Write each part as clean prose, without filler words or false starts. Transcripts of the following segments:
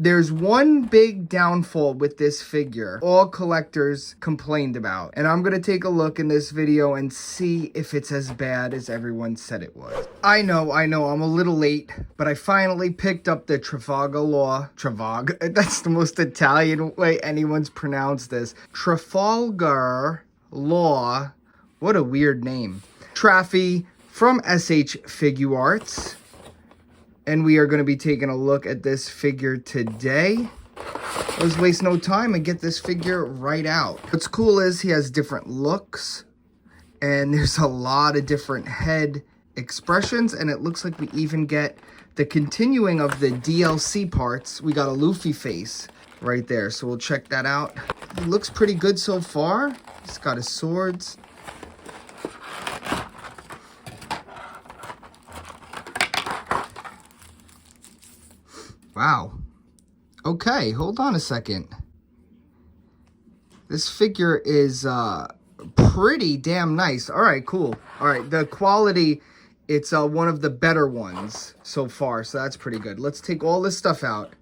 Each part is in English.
There's one big downfall with this figure all collectors complained about, and I'm gonna take a look in this video and see if it's as bad as everyone said it was. I know, I'm a little late, but I finally picked up the Trafalgar.Law. That's the most Italian way anyone's pronounced this. Trafalgar.Law. What a weird name. Traffy from SH Figuarts. And we are going to be taking a look at this figure today. Let's waste no time and get this figure right out. What's cool is he has different looks. And there's a lot of different head expressions. And it looks like we even get the continuing of the DLC parts. We got a Luffy face right there. So we'll check that out. He looks pretty good so far. He's got his swords. Wow. Okay, hold on a second. This figure is pretty damn nice. All right, cool. All right, the quality, it's one of the better ones so far, so that's pretty good. Let's take all this stuff out.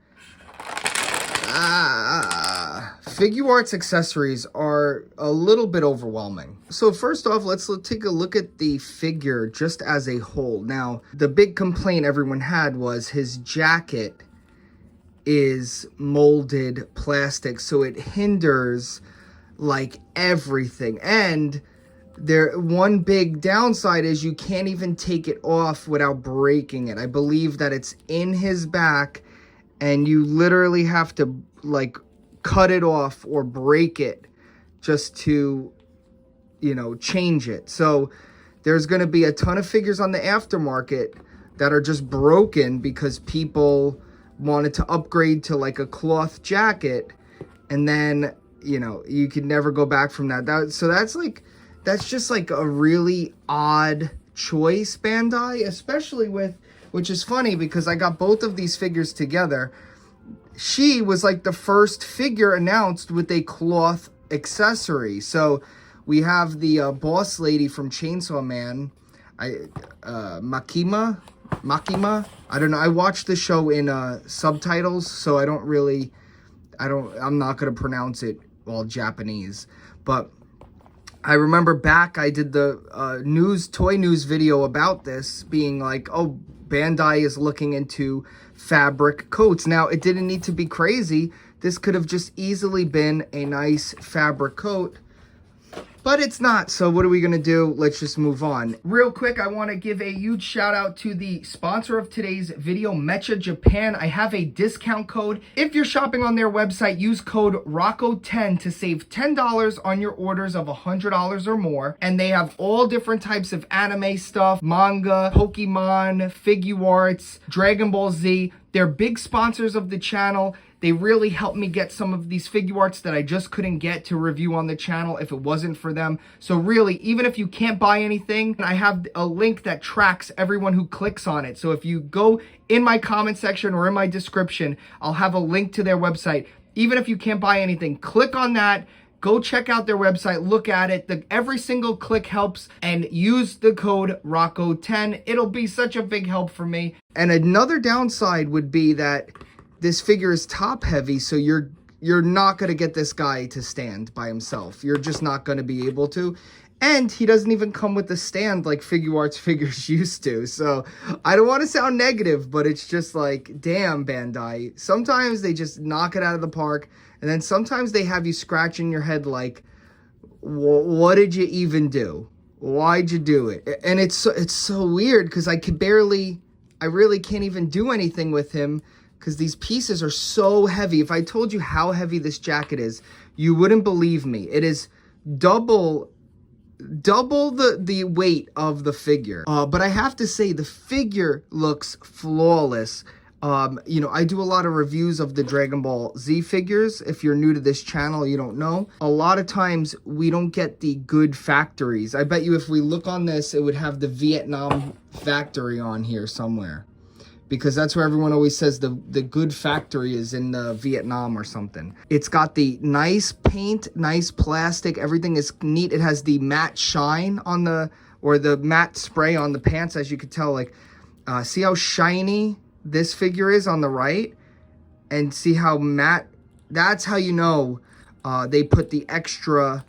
Figuarts accessories are a little bit overwhelming. So first off, let's take a look at the figure just as a whole. Now, the big complaint everyone had was his jacket is molded plastic, so it hinders like everything. And one big downside is you can't even take it off without breaking it. I believe that it's in his back and you literally have to like cut it off or break it just to, you know, change it. So there's going to be a ton of figures on the aftermarket that are just broken because people wanted to upgrade to like a cloth jacket, and then, you know, you could never go back from that. So that's just like a really odd choice, Bandai, especially with, which is funny because I got both of these figures together. She was like the first figure announced with a cloth accessory. So we have the boss lady from Chainsaw Man, Makima. I don't know. I watched the show in subtitles, so I'm not going to pronounce it all Japanese. But I remember back, I did the toy news video about this, being like, oh, Bandai is looking into fabric coats. Now, it didn't need to be crazy. This could have just easily been a nice fabric coat. But it's not, so what are we gonna do? Let's just move on. Real quick, I wanna give a huge shout out to the sponsor of today's video, MECCHA Japan. I have a discount code. If you're shopping on their website, use code ROCCO10 to save $10 on your orders of $100 or more. And they have all different types of anime stuff, manga, Pokemon, Figuarts, Dragon Ball Z. They're big sponsors of the channel. They really helped me get some of these Figuarts that I just couldn't get to review on the channel if it wasn't for them. So really, even if you can't buy anything, I have a link that tracks everyone who clicks on it. So if you go in my comment section or in my description, I'll have a link to their website. Even if you can't buy anything, click on that. Go check out their website, look at it. Every single click helps, and use the code ROCCO10. It'll be such a big help for me. And another downside would be that this figure is top heavy, so you're not going to get this guy to stand by himself. You're just not going to be able to. And he doesn't even come with a stand like Figuarts figures used to. So I don't want to sound negative, but it's just like, damn, Bandai. Sometimes they just knock it out of the park. And then sometimes they have you scratching your head like, what did you even do? Why'd you do it? And it's so weird because I really can't even do anything with him because these pieces are so heavy. If I told you how heavy this jacket is, you wouldn't believe me. It is double the weight of the figure. But I have to say, the figure looks flawless. You know, I do a lot of reviews of the Dragon Ball Z figures. If you're new to this channel, you don't know. A lot of times we don't get the good factories. I bet you if we look on this, it would have the Vietnam factory on here somewhere. Because that's where everyone always says the good factory is in Vietnam or something. It's got the nice paint, nice plastic. Everything is neat. It has the matte shine on the matte spray on the pants, as you could tell. Like, see how shiny this figure is on the right? and see how matte. That's how you know they put the extra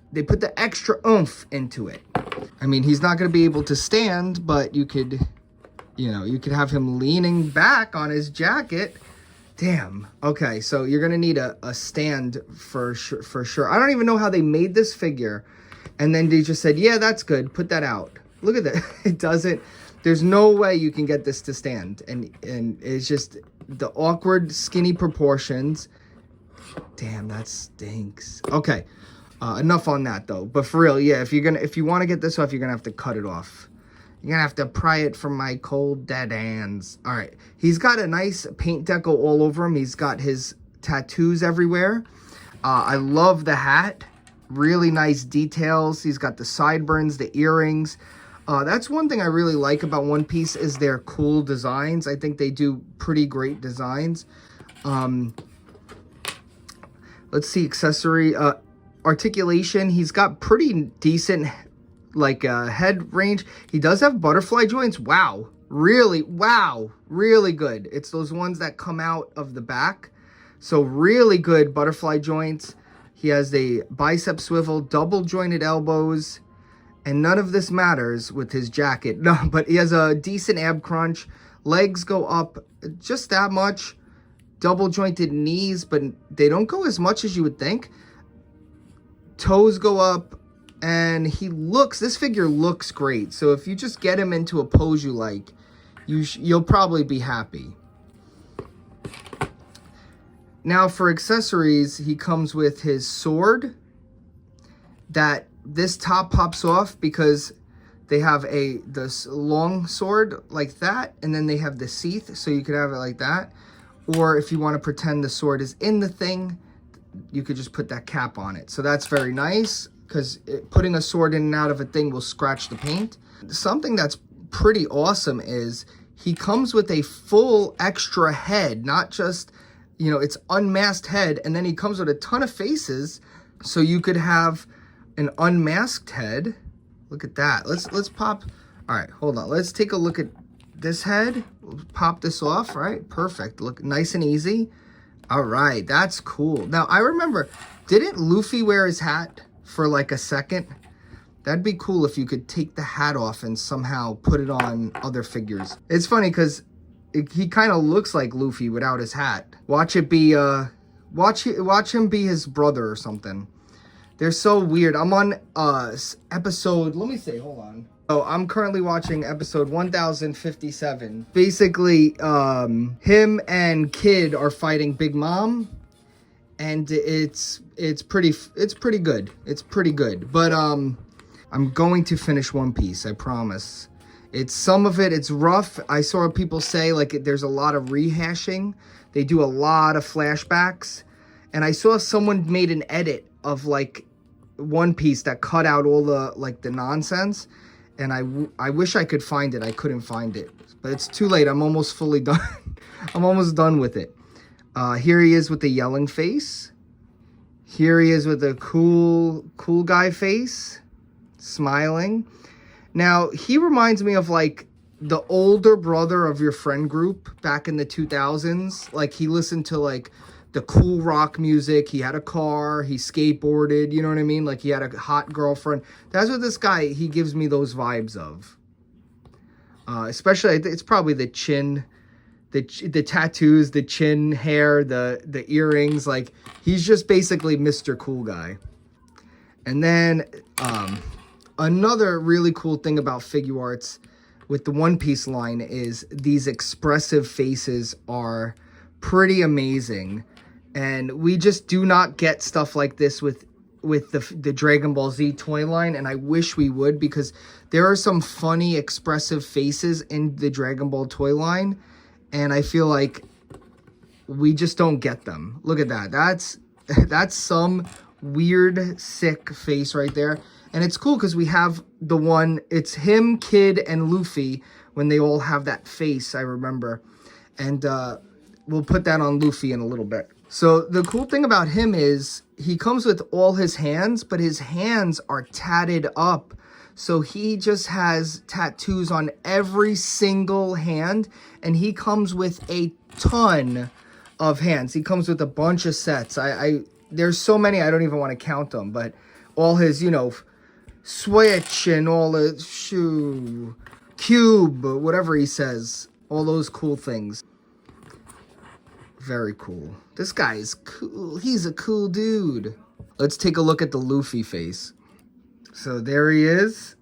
oomph into it. I mean, he's not going to be able to stand, but you could have him leaning back on his jacket. Damn. Okay, so you're going to need a stand for sure. I don't even know how they made this figure. And then they just said, yeah, that's good. Put that out. Look at that. It doesn't. There's no way you can get this to stand. And it's just the awkward, skinny proportions. Damn, that stinks. Okay. Enough on that, though. But for real, yeah, if you want to get this off, you're going to have to cut it off. You're going to have to pry it from my cold, dead hands. All right. He's got a nice paint deco all over him. He's got his tattoos everywhere. I love the hat. Really nice details. He's got the sideburns, the earrings. That's one thing I really like about One Piece is their cool designs. I think they do pretty great designs. Let's see, accessory. Articulation. He's got pretty decent, like, head range. He does have butterfly joints. Wow. Really good. It's those ones that come out of the back. So really good butterfly joints. He has a bicep swivel, double jointed elbows, and none of this matters with his jacket. No, but he has a decent ab crunch. Legs go up just that much. Double jointed knees, but they don't go as much as you would think. Toes go up, and this figure looks great. So if you just get him into a pose you like, you'll probably be happy. Now for accessories, he comes with his sword. That this top pops off because they have this long sword like that, and then they have the sheath, so you could have it like that. Or if you want to pretend the sword is in the thing, you could just put that cap on it. So that's very nice, because putting a sword in and out of a thing will scratch the paint. Something that's pretty awesome is he comes with a full extra head, not just, it's unmasked head, and then he comes with a ton of faces, so you could have an unmasked head. Look at that. Let's pop. All right, hold on. Let's take a look at this head. We'll pop this off, right? Perfect. Look nice and easy. All right, that's cool. Now, I remember, didn't Luffy wear his hat for like a second? That'd be cool if you could take the hat off and somehow put it on other figures. It's funny because he kind of looks like Luffy without his hat. Watch it be, watch him be his brother or something. They're so weird. I'm on episode, let me see, hold on. Oh, I'm currently watching episode 1057. Basically, him and Kid are fighting Big Mom, and it's pretty good. It's pretty good. But I'm going to finish One Piece, I promise. Some of it's rough. I saw people say like there's a lot of rehashing. They do a lot of flashbacks, and I saw someone made an edit of like One Piece that cut out all the nonsense. And I wish I could find it. I couldn't find it. But it's too late. I'm almost fully done. I'm almost done with it. Here he is with the yelling face. Here he is with a cool guy face. Smiling. Now, he reminds me of like the older brother of your friend group back in the 2000s. Like he listened to like the cool rock music. He had a car. He skateboarded. You know what I mean? Like he had a hot girlfriend. That's what this guy, he gives me those vibes of. Especially, it's probably the chin, the tattoos, the chin hair, the earrings. Like he's just basically Mr. Cool Guy. And then another really cool thing about Figuarts with the One Piece line is these expressive faces are pretty amazing. And we just do not get stuff like this with the Dragon Ball Z toy line, and I wish we would, because there are some funny expressive faces in the Dragon Ball toy line, and I feel like we just don't get them. Look at that. That's some weird, sick face right there. And it's cool because we have the one, it's him, Kid, and Luffy when they all have that face, I remember. And we'll put that on Luffy in a little bit. So the cool thing about him is he comes with all his hands, but his hands are tatted up. So he just has tattoos on every single hand, and he comes with a ton of hands. He comes with a bunch of sets. There's so many, I don't even want to count them, but all his, you know, switch and all the cube, whatever he says, all those cool things. Very cool. This guy is cool. He's a cool dude. Let's take a look at the Luffy face. So there he is.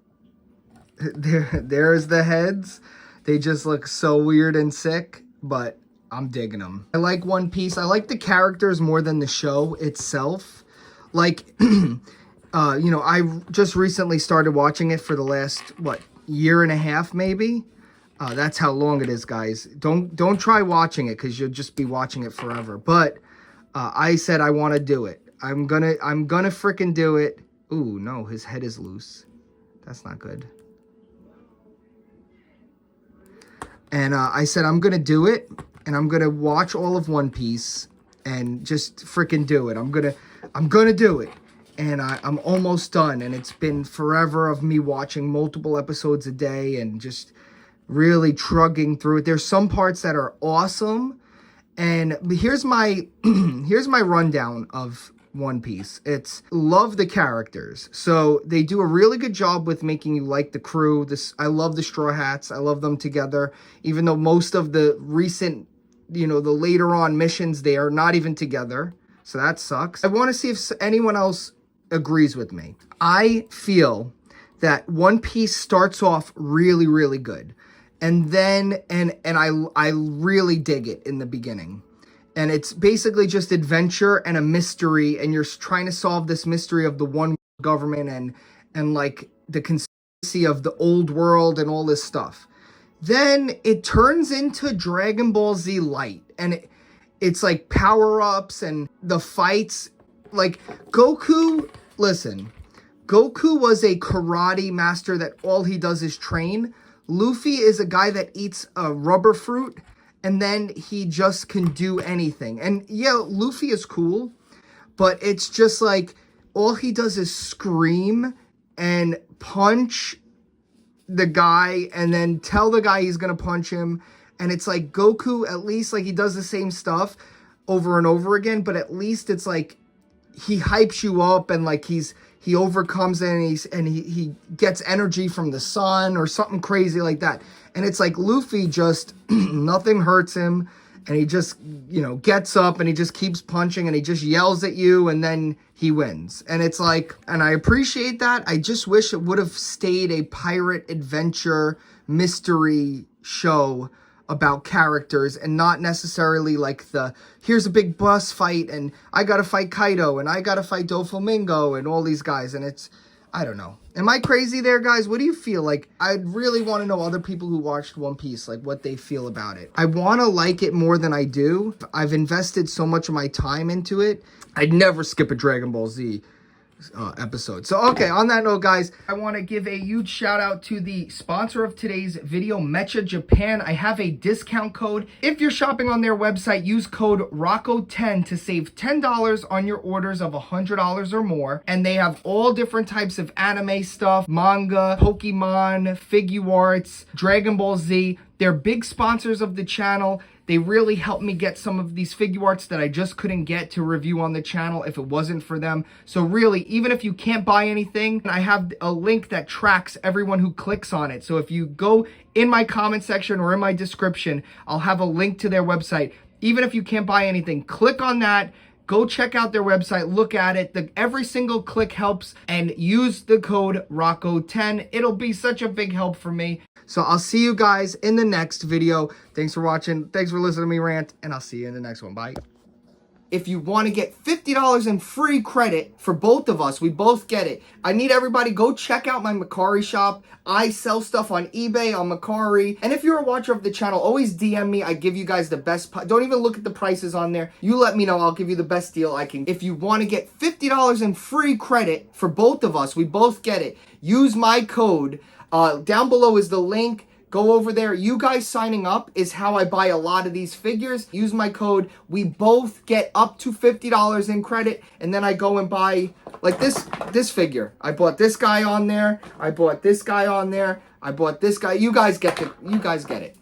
There's the heads. They just look so weird and sick, but I'm digging them. I like One Piece. I like the characters more than the show itself. Like, you know, I just recently started watching it for the last, what, year and a half maybe? That's how long it is, guys. Don't try watching it because you'll just be watching it forever. But I said I want to do it. I'm gonna freaking do it. Ooh, no, his head is loose. That's not good. And I said I'm gonna do it, and I'm gonna watch all of One Piece and just freaking do it. I'm gonna do it. And I'm almost done, and it's been forever of me watching multiple episodes a day and just really trugging through it. There's some parts that are awesome, and here's my rundown of One Piece. It's love the characters. So they do a really good job with making you like the crew. I love the Straw Hats. I love them together, even though most of the recent, you know, the later on missions, they are not even together. So that sucks. I want to see if anyone else agrees with me. I feel that One Piece starts off really, really good. And then, and I really dig it in the beginning. And it's basically just adventure and a mystery, and you're trying to solve this mystery of the one government and like the conspiracy of the old world and all this stuff. Then it turns into Dragon Ball Z Light, and it's like power-ups and the fights. Like Goku, listen, Goku was a karate master that all he does is train. Luffy is a guy that eats a rubber fruit, and then he just can do anything. And yeah, Luffy is cool, but it's just like all he does is scream and punch the guy and then tell the guy he's gonna punch him. And it's like Goku, at least like he does the same stuff over and over again, but at least it's like he hypes you up and like he overcomes it, and he gets energy from the sun or something crazy like that. And it's like Luffy just nothing hurts him, and he just, you know, gets up and he just keeps punching and he just yells at you and then he wins. And it's like, and I appreciate that. I just wish it would have stayed a pirate adventure mystery show about characters and not necessarily like here's a big boss fight and I gotta fight Kaido and I gotta fight Doflamingo and all these guys. And it's, I don't know. Am I crazy there, guys? What do you feel? Like, I'd really want to know other people who watched One Piece, like what they feel about it. I want to like it more than I do. I've invested so much of my time into it. I'd never skip a Dragon Ball Z episode. So, okay, on that note, guys, I want to give a huge shout out to the sponsor of today's video, MECCHA Japan. I have a discount code. If you're shopping on their website, use code ROCCO10 to save $10 on your orders of $100 or more. And they have all different types of anime stuff, manga, Pokemon, Figuarts, Dragon Ball Z. They're big sponsors of the channel. They really helped me get some of these Figuarts that I just couldn't get to review on the channel if it wasn't for them. So really, even if you can't buy anything, I have a link that tracks everyone who clicks on it. So if you go in my comment section or in my description, I'll have a link to their website. Even if you can't buy anything, click on that. Go check out their website, look at it. Every single click helps, and use the code ROCCO10. It'll be such a big help for me. So I'll see you guys in the next video. Thanks for watching. Thanks for listening to me rant, and I'll see you in the next one. Bye. If you want to get $50 in free credit for both of us, we both get it. I need everybody, go check out my Mercari shop. I sell stuff on eBay, on Mercari. And if you're a watcher of the channel, always DM me. I give you guys the best. Don't even look at the prices on there. You let me know. I'll give you the best deal I can. If you want to get $50 in free credit for both of us, we both get it. Use my code. Down below is the link. Go over there. You guys signing up is how I buy a lot of these figures. Use my code. We both get up to $50 in credit, and then I go and buy like this figure. I bought this guy on there. I bought this guy on there. I bought this guy. You guys get it.